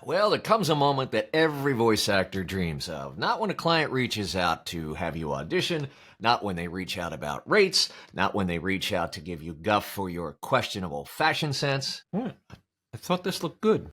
Well, there comes a moment that every voice actor dreams of. Not when a client reaches out to have you audition, not when they reach out about rates, not when they reach out to give you guff for your questionable fashion sense. I thought this looked good.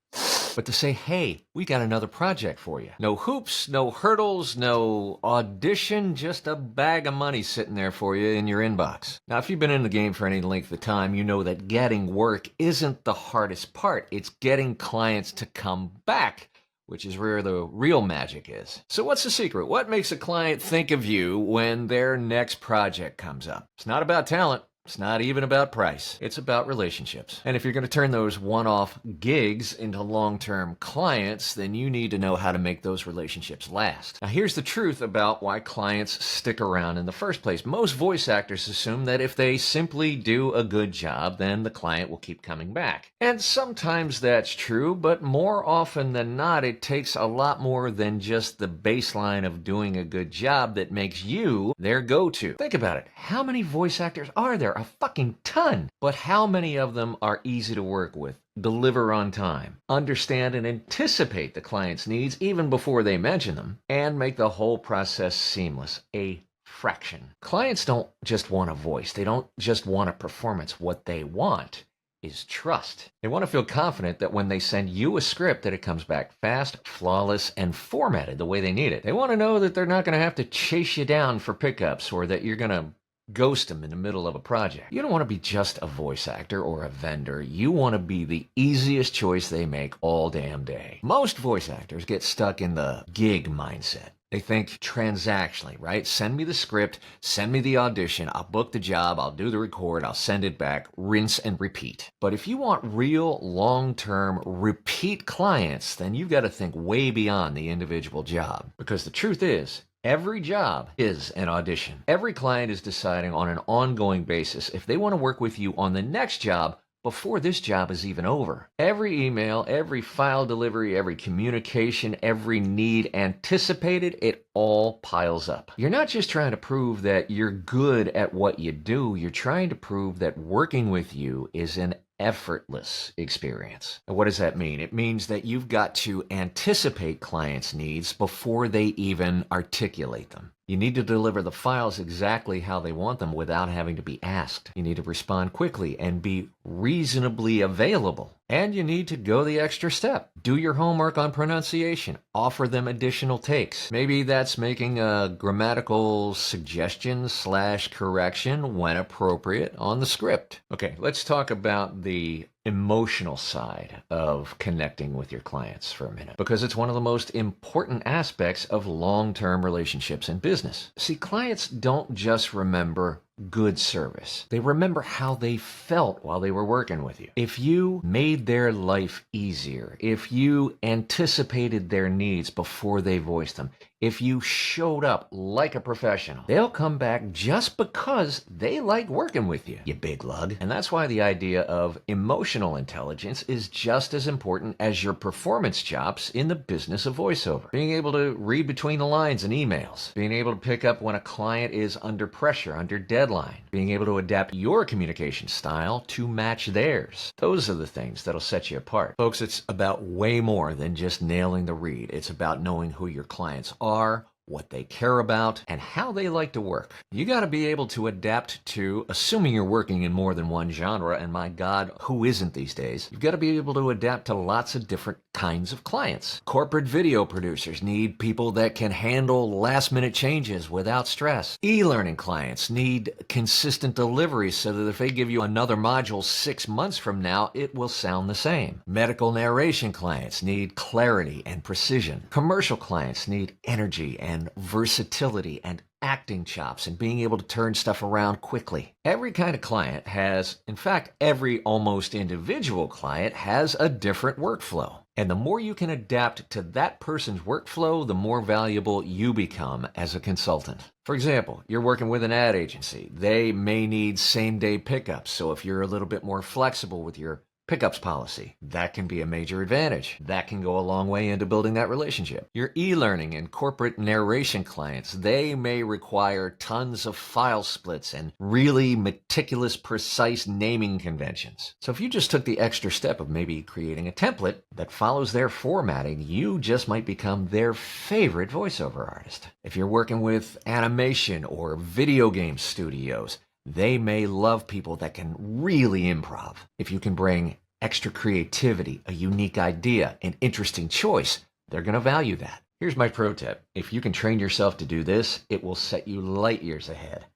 But to say, hey, we got another project for you. No hoops, no hurdles, no audition, just a bag of money sitting there for you in your inbox. Now, if you've been in the game for any length of time, you know that getting work isn't the hardest part. It's getting clients to come back, which is where the real magic is. So what's the secret? What makes a client think of you when their next project comes up? It's not about talent. It's not even about price. It's about relationships. And if you're going to turn those one-off gigs into long-term clients, then you need to know how to make those relationships last. Now, here's the truth about why clients stick around in the first place. Most voice actors assume that if they simply do a good job, then the client will keep coming back. And sometimes that's true, but more often than not, it takes a lot more than just the baseline of doing a good job that makes you their go-to. Think about it. How many voice actors are there? A fucking ton. But how many of them are easy to work with, deliver on time, understand and anticipate the client's needs even before they mention them, and make the whole process seamless? A fraction. Clients don't just want a voice. They don't just want a performance. What they want is trust. They want to feel confident that when they send you a script that it comes back fast, flawless, and formatted the way they need it. They want to know that they're not going to have to chase you down for pickups or that you're going to ghost them in the middle of a project. You don't want to be just a voice actor or a vendor. You want to be the easiest choice they make all damn day. Most voice actors get stuck in the gig mindset. They think transactionally, right? Send me the script, send me the audition, I'll book the job, I'll do the record, I'll send it back, rinse and repeat. But if you want real long-term repeat clients, then you've got to think way beyond the individual job. Because the truth is, every job is an audition. Every client is deciding on an ongoing basis if they want to work with you on the next job before this job is even over. Every email, every file delivery, every communication, every need anticipated, it all piles up. You're not just trying to prove that you're good at what you do, you're trying to prove that working with you is an effortless experience. And what does that mean? It means that you've got to anticipate clients' needs before they even articulate them. You need to deliver the files exactly how they want them without having to be asked. You need to respond quickly and be reasonably available. And you need to go the extra step. Do your homework on pronunciation. Offer them additional takes. Maybe that's making a grammatical suggestion / correction when appropriate on the script. Okay, let's talk about the emotional side of connecting with your clients for a minute, because it's one of the most important aspects of long-term relationships in business. See, clients don't just remember good service. They remember how they felt while they were working with you. If you made their life easier, if you anticipated their needs before they voiced them, if you showed up like a professional, they'll come back just because they like working with you, you big lug. And that's why the idea of emotional intelligence is just as important as your performance chops in the business of voiceover. Being able to read between the lines in emails, being able to pick up when a client is under pressure, under deadline, being able to adapt your communication style to match theirs. Those are the things that'll set you apart. Folks, it's about way more than just nailing the read. It's about knowing who your clients are, what they care about, and how they like to work. You got to be able to adapt to, assuming you're working in more than one genre, and my God, who isn't these days? You've got to be able to adapt to lots of different kinds of clients. Corporate video producers need people that can handle last-minute changes without stress. E-learning clients need consistent delivery so that if they give you another module 6 months from now, it will sound the same. Medical narration clients need clarity and precision. Commercial clients need energy and versatility and acting chops and being able to turn stuff around quickly. Every kind of client has, in fact, every almost individual client has a different workflow. And the more you can adapt to that person's workflow, the more valuable you become as a consultant. For example, you're working with an ad agency. They may need same-day pickups. So if you're a little bit more flexible with your pickups policy. That can be a major advantage. That can go a long way into building that relationship. Your e-learning and corporate narration clients, they may require tons of file splits and really meticulous, precise naming conventions. So if you just took the extra step of maybe creating a template that follows their formatting, you just might become their favorite voiceover artist. If you're working with animation or video game studios, they may love people that can really improv. If you can bring extra creativity, a unique idea, an interesting choice, they're going to value that. Here's my pro tip. If you can train yourself to do this, it will set you light years ahead.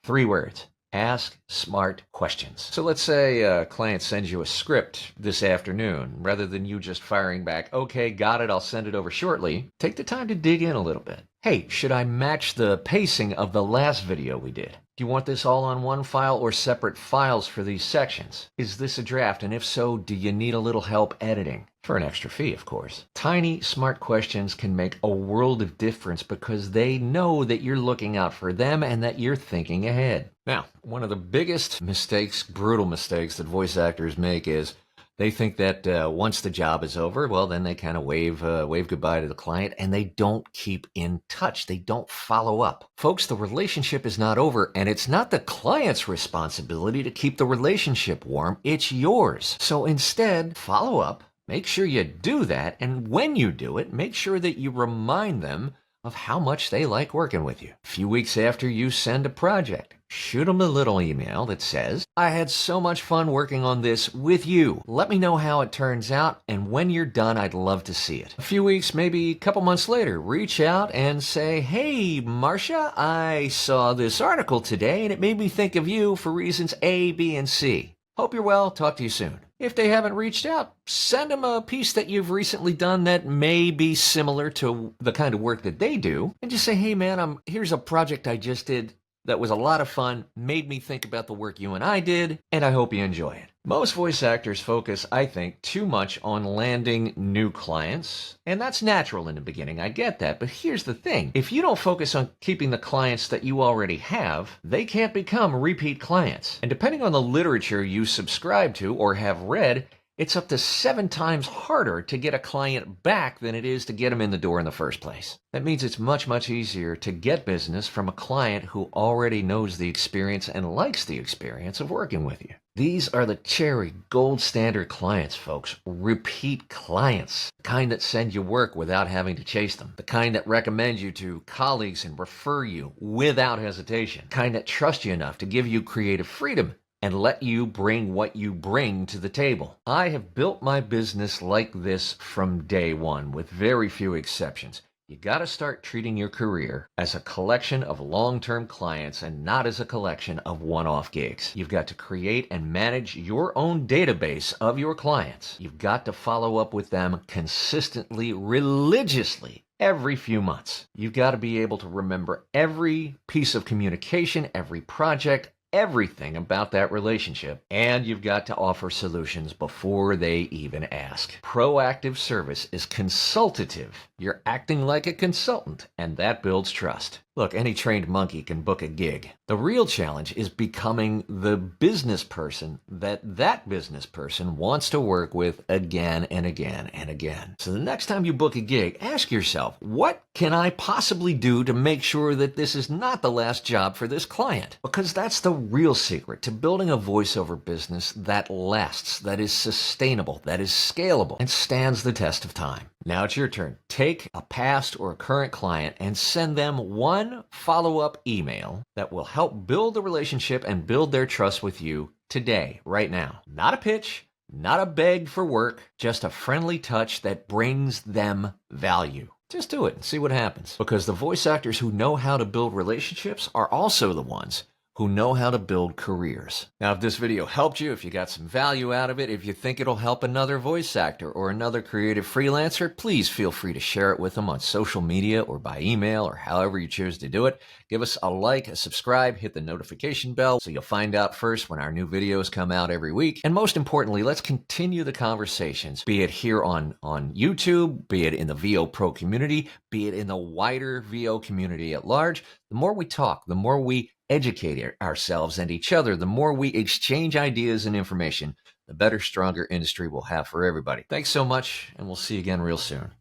3 words. Ask smart questions. So let's say a client sends you a script this afternoon. Rather than you just firing back, okay, got it, I'll send it over shortly, take the time to dig in a little bit. Hey, should I match the pacing of the last video we did? Do you want this all on one file or separate files for these sections? Is this a draft? And if so, do you need a little help editing? For an extra fee, of course. Tiny, smart questions can make a world of difference because they know that you're looking out for them and that you're thinking ahead. Now, one of the biggest mistakes, brutal mistakes that voice actors make is they think that once the job is over, well, then they kind of wave goodbye to the client and they don't keep in touch. They don't follow up. Folks, the relationship is not over, and it's not the client's responsibility to keep the relationship warm. It's yours. So instead, follow up. Make sure you do that, and when you do it, make sure that you remind them of how much they like working with you. A few weeks after you send a project, shoot them a little email that says, I had so much fun working on this with you. Let me know how it turns out, and when you're done, I'd love to see it. A few weeks, maybe a couple months later, reach out and say, hey, Marcia, I saw this article today, and it made me think of you for reasons A, B, and C. Hope you're well. Talk to you soon. If they haven't reached out, send them a piece that you've recently done that may be similar to the kind of work that they do, and just say, hey man, here's a project I just did that was a lot of fun, made me think about the work you and I did, and I hope you enjoy it. Most voice actors focus, I think, too much on landing new clients, and that's natural in the beginning, I get that, but here's the thing. If you don't focus on keeping the clients that you already have, they can't become repeat clients. And depending on the literature you subscribe to or have read, it's up to 7 times harder to get a client back than it is to get them in the door in the first place. That means it's much, much easier to get business from a client who already knows the experience and likes the experience of working with you. These are the cherry gold standard clients, folks. Repeat clients. The kind that send you work without having to chase them. The kind that recommend you to colleagues and refer you without hesitation. The kind that trust you enough to give you creative freedom and let you bring what you bring to the table. I have built my business like this from day one, with very few exceptions. You gotta start treating your career as a collection of long-term clients and not as a collection of one-off gigs. You've got to create and manage your own database of your clients. You've got to follow up with them consistently, religiously, every few months. You've got to be able to remember every piece of communication, every project, everything about that relationship, and you've got to offer solutions before they even ask. Proactive service is consultative. You're acting like a consultant, and that builds trust. Look, any trained monkey can book a gig. The real challenge is becoming the business person that business person wants to work with again and again and again. So the next time you book a gig, ask yourself, what can I possibly do to make sure that this is not the last job for this client? Because that's the real secret to building a voiceover business that lasts, that is sustainable, that is scalable, and stands the test of time. Now it's your turn. Take a past or a current client and send them one follow-up email that will help build the relationship and build their trust with you today, right now. Not a pitch, not a beg for work, just a friendly touch that brings them value. Just do it and see what happens. Because the voice actors who know how to build relationships are also the ones who know how to build careers. Now, if this video helped you, if you got some value out of it, if you think it'll help another voice actor or another creative freelancer, please feel free to share it with them on social media or by email or however you choose to do it. Give us a like, a subscribe, hit the notification bell so you'll find out first when our new videos come out every week. And most importantly, let's continue the conversations, be it here on YouTube, be it in the VO Pro community, be it in the wider VO community at large. The more we talk, the more we educate ourselves and each other, the more we exchange ideas and information, the better, stronger industry we'll have for everybody. Thanks so much, and we'll see you again real soon.